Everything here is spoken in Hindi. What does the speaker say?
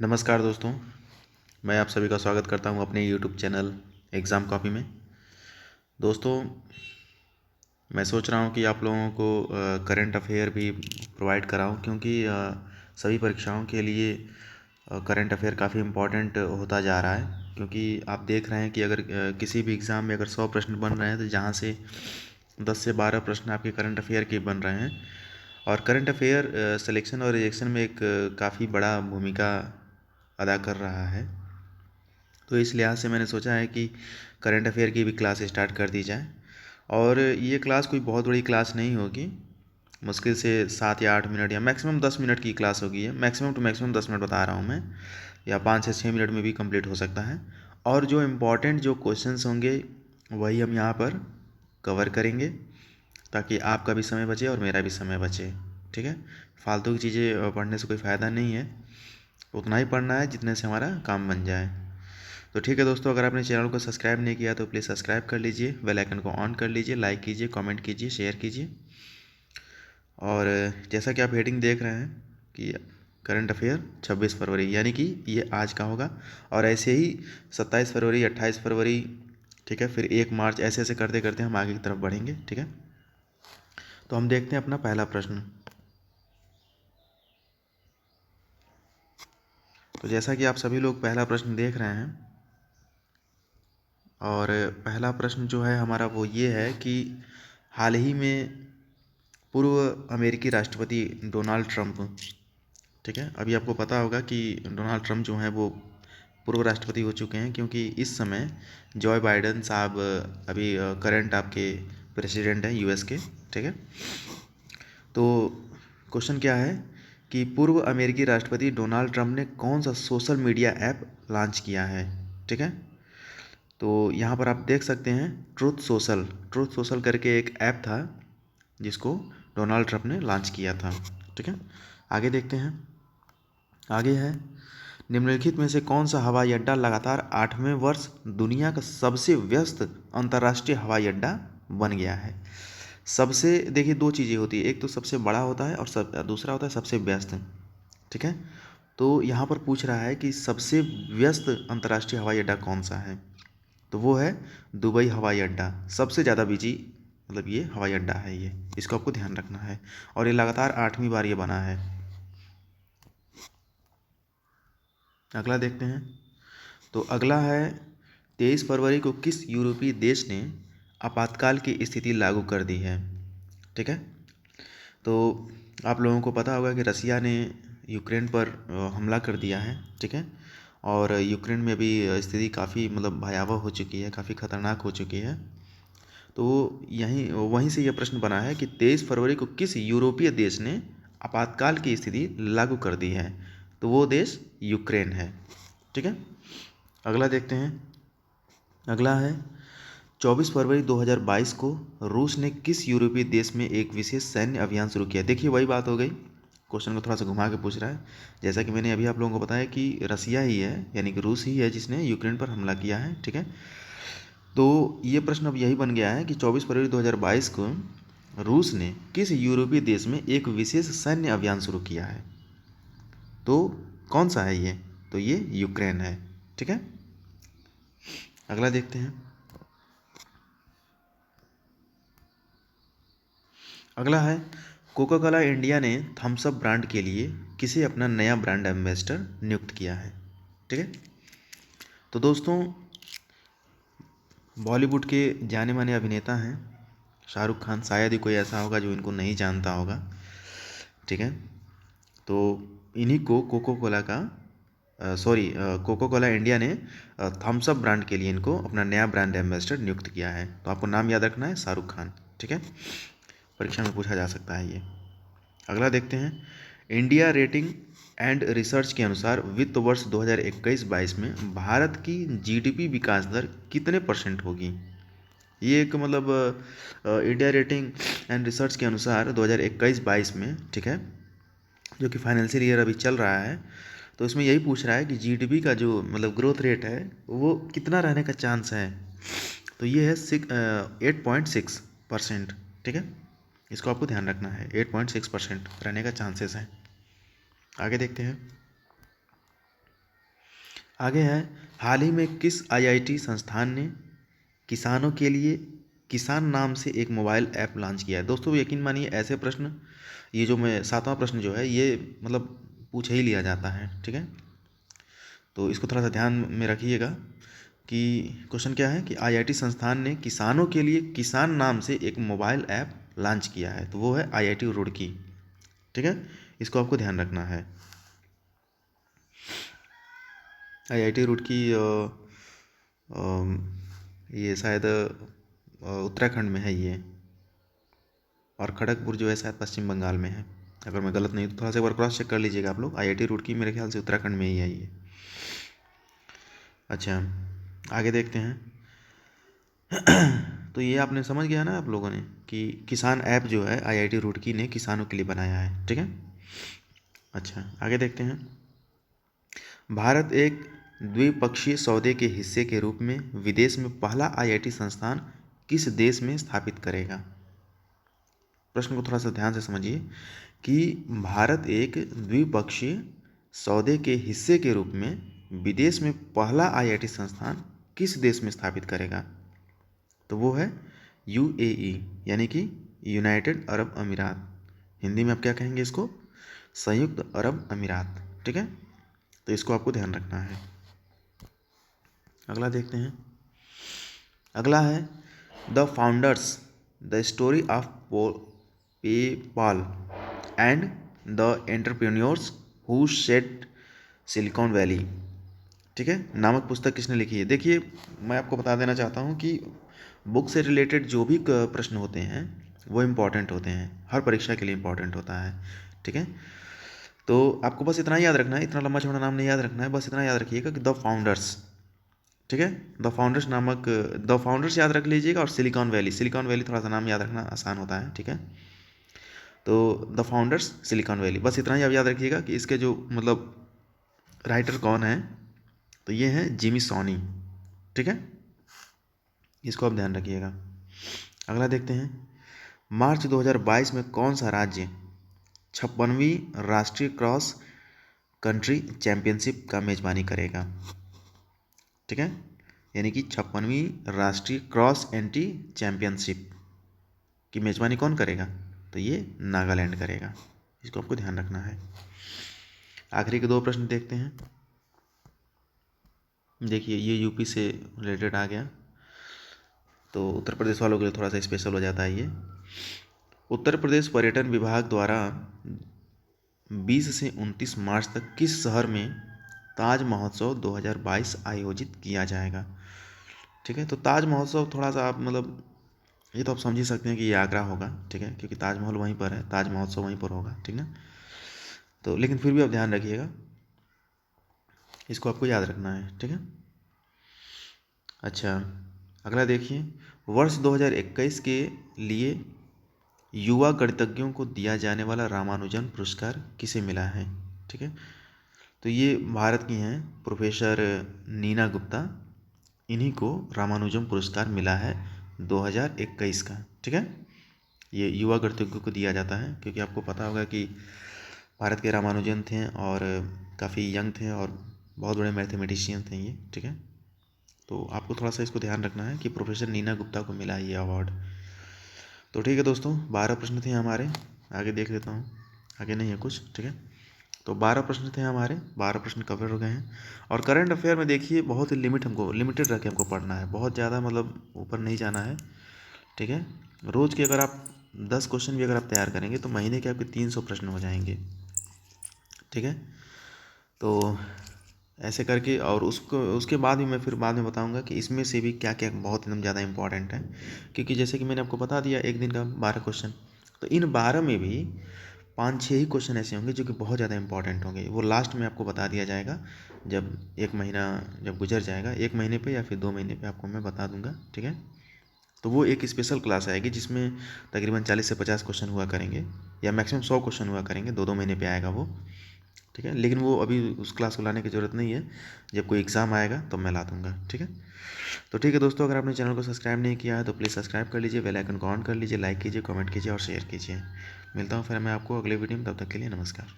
नमस्कार दोस्तों, मैं आप सभी का स्वागत करता हूं अपने YouTube चैनल एग्ज़ाम कॉपी में। दोस्तों, मैं सोच रहा हूं कि आप लोगों को करंट अफेयर भी प्रोवाइड कराऊं, क्योंकि सभी परीक्षाओं के लिए करंट अफेयर काफ़ी इम्पोर्टेंट होता जा रहा है। क्योंकि आप देख रहे हैं कि अगर किसी भी एग्ज़ाम में अगर 100 प्रश्न बन रहे हैं तो जहां से 10 से 12 प्रश्न आपके करंट अफेयर के बन रहे हैं। और करंट अफेयर सिलेक्शन और रिजेक्शन में एक काफ़ी बड़ा भूमिका अदा कर रहा है। तो इस लिहाज से मैंने सोचा है कि करंट अफेयर की भी क्लास स्टार्ट कर दी जाए। और ये क्लास कोई बहुत बड़ी क्लास नहीं होगी, मुश्किल से 7 या 8 मिनट या मैक्सिमम 10 मिनट की क्लास होगी। है मैक्सिमम टू मैक्सिमम 10 मिनट बता रहा हूँ मैं, या 5 से 6 मिनट में भी कंप्लीट हो सकता है। और जो इम्पोर्टेंट जो क्वेश्चंस होंगे वही हम यहाँ पर कवर करेंगे, ताकि आपका भी समय बचे और मेरा भी समय बचे। ठीक है, फालतू की चीज़ें पढ़ने से कोई फ़ायदा नहीं है, उतना ही पढ़ना है जितने से हमारा काम बन जाए। तो ठीक है दोस्तों, अगर आपने चैनल को सब्सक्राइब नहीं किया तो प्लीज़ सब्सक्राइब कर लीजिए, बेल आइकन को ऑन कर लीजिए, लाइक कीजिए, कमेंट कीजिए, शेयर कीजिए। और जैसा कि आप हेडिंग देख रहे हैं कि करंट अफेयर 26 फरवरी, यानी कि ये आज का होगा। और ऐसे ही 27 फरवरी, 28 फरवरी, ठीक है, फिर 1 मार्च, ऐसे ऐसे करते करते हम आगे की तरफ बढ़ेंगे। ठीक है, तो हम देखते हैं अपना पहला प्रश्न। तो जैसा कि आप सभी लोग पहला प्रश्न देख रहे हैं, और पहला प्रश्न जो है हमारा वो ये है कि हाल ही में पूर्व अमेरिकी राष्ट्रपति डोनाल्ड ट्रंप, ठीक है, अभी आपको पता होगा कि डोनाल्ड ट्रंप जो हैं वो पूर्व राष्ट्रपति हो चुके हैं, क्योंकि इस समय जॉय बाइडन साहब अभी करंट आपके प्रेसिडेंट हैं यूएस के। ठीक है, तो क्वेश्चन क्या है कि पूर्व अमेरिकी राष्ट्रपति डोनाल्ड ट्रंप ने कौन सा सोशल मीडिया ऐप लॉन्च किया है। ठीक है, तो यहाँ पर आप देख सकते हैं ट्रूथ सोशल करके एक ऐप था जिसको डोनाल्ड ट्रंप ने लॉन्च किया था। ठीक है, आगे देखते हैं। आगे है, निम्नलिखित में से कौन सा हवाई अड्डा लगातार 8वें वर्ष दुनिया का सबसे व्यस्त अंतर्राष्ट्रीय हवाई अड्डा बन गया है। सबसे, देखिए, दो चीज़ें होती है, एक तो सबसे बड़ा होता है और दूसरा होता है सबसे व्यस्त। ठीक है, तो यहाँ पर पूछ रहा है कि सबसे व्यस्त अंतर्राष्ट्रीय हवाई अड्डा कौन सा है, तो वो है दुबई हवाई अड्डा। सबसे ज़्यादा बिजी मतलब ये हवाई अड्डा है, ये इसको आपको ध्यान रखना है। और ये लगातार 8वीं बार ये बना है। अगला देखते हैं। तो अगला है, 23 फरवरी को किस यूरोपीय देश ने आपातकाल की स्थिति लागू कर दी है। ठीक है, तो आप लोगों को पता होगा कि रसिया ने यूक्रेन पर हमला कर दिया है। ठीक है, और यूक्रेन में भी स्थिति काफ़ी मतलब भयावह हो चुकी है, काफ़ी खतरनाक हो चुकी है। तो वहीं से यह प्रश्न बना है कि 23 फरवरी को किस यूरोपीय देश ने आपातकाल की स्थिति लागू कर दी है, तो वो देश यूक्रेन है। ठीक है, अगला देखते हैं। अगला है, 24 फरवरी 2022 को रूस ने किस यूरोपीय देश में एक विशेष सैन्य अभियान शुरू किया। देखिए, वही बात हो गई, क्वेश्चन को थोड़ा सा घुमा के पूछ रहा है। जैसा कि मैंने अभी आप लोगों को बताया कि रसिया ही है, यानी कि रूस ही है जिसने यूक्रेन पर हमला किया है। ठीक है, तो ये प्रश्न अब यही बन गया है कि 24 फरवरी 2022 को रूस ने किस यूरोपीय देश में एक विशेष सैन्य अभियान शुरू किया है, तो कौन सा है ये, तो ये यूक्रेन है। ठीक है, अगला देखते हैं। अगला है, कोका कोला इंडिया ने थम्स अप ब्रांड के लिए किसे अपना नया ब्रांड एम्बेसडर नियुक्त किया है। ठीक है, तो दोस्तों, बॉलीवुड के जाने माने अभिनेता हैं शाहरुख खान, शायद ही कोई ऐसा होगा जो इनको नहीं जानता होगा। ठीक है, तो इन्हीं को कोको कोला का कोको कोला इंडिया ने थम्स अप ब्रांड के लिए इनको अपना नया ब्रांड एम्बेसडर नियुक्त किया है। तो आपको नाम याद रखना है, शाहरुख खान। ठीक है, परीक्षा में पूछा जा सकता है ये। अगला देखते हैं। इंडिया रेटिंग एंड रिसर्च के अनुसार वित्त वर्ष 2021-22 में भारत की जीडीपी विकास दर कितने % होगी। ये एक मतलब इंडिया रेटिंग एंड रिसर्च के अनुसार 2021-22 में, ठीक है, जो कि फाइनेंशियल ईयर अभी चल रहा है, तो इसमें यही पूछ रहा है कि जीडीपी का जो मतलब ग्रोथ रेट है वो कितना रहने का चांस है, तो ये है 8.6%। ठीक है, इसको आपको ध्यान रखना है, 8.6% रहने का चांसेस है। आगे देखते हैं। आगे है, हाल ही में किस आईआईटी संस्थान ने किसानों के लिए किसान नाम से एक मोबाइल ऐप लॉन्च किया है। दोस्तों यकीन मानिए ऐसे प्रश्न, ये जो मैं 7वां प्रश्न जो है ये मतलब पूछ ही लिया जाता है, ठीक है। तो इसको थोड़ा सा ध्यान में रखिएगा कि क्वेश्चन क्या है कि आईआईटी संस्थान ने किसानों के लिए किसान नाम से एक मोबाइल ऐप लॉन्च किया है, तो वो है आईआईटी रुड़की, ठीक है। इसको आपको ध्यान रखना है। आईआईटी रुड़की ये शायद उत्तराखंड में है ये, और खड़गपुर जो है शायद पश्चिम बंगाल में है, अगर मैं गलत नहीं तो थोड़ा सा एक बार क्रॉस चेक कर लीजिएगा आप लोग। आईआईटी रुड़की मेरे ख्याल से उत्तराखंड में ही है ये। अच्छा आगे देखते हैं। तो ये आपने समझ गया ना आप लोगों ने कि किसान ऐप जो है आईआईटी रुड़की ने किसानों के लिए बनाया है, ठीक है। अच्छा आगे देखते हैं। भारत एक द्विपक्षीय सौदे के हिस्से के रूप में विदेश में पहला आईआईटी संस्थान किस देश में स्थापित करेगा। प्रश्न को थोड़ा सा ध्यान से समझिए कि भारत एक द्विपक्षीय सौदे के हिस्से के रूप में विदेश में पहला आईआईटी संस्थान किस देश में स्थापित करेगा, तो वो है यूएई, यानी कि यूनाइटेड अरब अमीरात। हिंदी में आप क्या कहेंगे इसको, संयुक्त अरब अमीरात, ठीक है। तो इसको आपको ध्यान रखना है। अगला देखते हैं। अगला है the founders, the story of PayPal and the entrepreneurs who set silicon valley, ठीक है, नामक पुस्तक किसने लिखी है। देखिए मैं आपको बता देना चाहता हूँ कि बुक से रिलेटेड जो भी प्रश्न होते हैं वो इम्पॉर्टेंट होते हैं, हर परीक्षा के लिए इम्पॉर्टेंट होता है, ठीक है। तो आपको बस इतना याद रखना है, इतना लंबा चौड़ा नाम नहीं याद रखना है, बस इतना याद रखिएगा कि द फाउंडर्स, ठीक है, द फाउंडर्स नामक, द फाउंडर्स याद रख लीजिएगा, और सिलिकॉन वैली, सिलिकॉन वैली थोड़ा सा नाम याद रखना आसान होता है, ठीक है। तो द फाउंडर्स सिलिकॉन वैली, बस इतना ही आप याद रखिएगा कि इसके जो मतलब राइटर कौन है, तो ये है जिमी सोनी, ठीक है, इसको आप ध्यान रखिएगा। अगला देखते हैं। मार्च 2022 में कौन सा राज्य 56वीं राष्ट्रीय क्रॉस कंट्री चैंपियनशिप का मेजबानी करेगा, ठीक है, यानी कि 56वीं राष्ट्रीय क्रॉस एंट्री चैंपियनशिप की मेजबानी कौन करेगा, तो ये नागालैंड करेगा, इसको आपको ध्यान रखना है। आखिरी के 2 प्रश्न देखते हैं। देखिए ये यूपी से रिलेटेड आ गया, तो उत्तर प्रदेश वालों के लिए थोड़ा सा स्पेशल हो जाता है ये। उत्तर प्रदेश पर्यटन विभाग द्वारा 20 से 29 मार्च तक किस शहर में ताज महोत्सव 2022 आयोजित किया जाएगा, ठीक है। तो ताज महोत्सव थोड़ा सा आप मतलब ये तो आप समझ ही सकते हैं कि ये आगरा होगा, ठीक है, क्योंकि ताजमहल वहीं पर है, ताज महोत्सव वहीं पर होगा, ठीक ना। तो लेकिन फिर भी आप ध्यान रखिएगा, इसको आपको याद रखना है, ठीक है। अच्छा अगला देखिए। वर्ष 2021 के लिए युवा गणितज्ञों को दिया जाने वाला रामानुजन पुरस्कार किसे मिला है, ठीक है। तो ये भारत की हैं प्रोफेसर नीना गुप्ता, इन्हीं को रामानुजन पुरस्कार मिला है 2021 का, ठीक है। ये युवा गणितज्ञों को दिया जाता है क्योंकि आपको पता होगा कि भारत के रामानुजन थे और काफ़ी यंग थे और बहुत बड़े मैथमेटिशियन थे ये, ठीक है। तो आपको थोड़ा सा इसको ध्यान रखना है कि प्रोफेसर नीना गुप्ता को मिला ये अवार्ड। तो ठीक है दोस्तों, 12 प्रश्न थे हमारे, आगे देख लेता हूँ, आगे नहीं है कुछ, ठीक है। तो 12 प्रश्न थे हमारे, 12 प्रश्न कवर हो गए हैं। और करंट अफेयर में देखिए बहुत ही लिमिटेड रख के हमको पढ़ना है, बहुत ज़्यादा मतलब ऊपर नहीं जाना है, ठीक है। रोज़ के अगर आप 10 क्वेश्चन भी अगर आप तैयार करेंगे तो महीने के आपके 300 प्रश्न हो जाएंगे, ठीक है। तो ऐसे करके, और उसको उसके बाद भी मैं फिर बाद में बताऊंगा कि इसमें से भी क्या क्या बहुत एकदम ज़्यादा इंपॉर्टेंट है, क्योंकि जैसे कि मैंने आपको बता दिया एक दिन का 12 क्वेश्चन, तो इन 12 में भी 5-6 ही क्वेश्चन ऐसे होंगे जो कि बहुत ज़्यादा इंपॉर्टेंट होंगे, वो लास्ट में आपको बता दिया जाएगा जब 1 महीना जब गुजर जाएगा, 1 महीने पे या फिर 2 महीने पे आपको मैं बता दूंगा, ठीक है। तो वो एक स्पेशल क्लास आएगी जिसमें तकरीबन 40 से 50 क्वेश्चन हुआ करेंगे, या मैक्सिमम 100 क्वेश्चन हुआ करेंगे, 2-2 महीने पे आएगा वो, ठीक है। लेकिन वो अभी उस क्लास को लाने की ज़रूरत नहीं है, जब कोई एग्ज़ाम आएगा तो मैं ला दूँगा, ठीक है। तो ठीक है दोस्तों, अगर आपने चैनल को सब्सक्राइब नहीं किया है तो प्लीज़ सब्सक्राइब कर लीजिए, बेल आइकन को ऑन कर लीजिए, लाइक कीजिए, कमेंट कीजिए और शेयर कीजिए। मिलता हूँ फिर मैं आपको अगले वीडियो में, तब तक के लिए नमस्कार।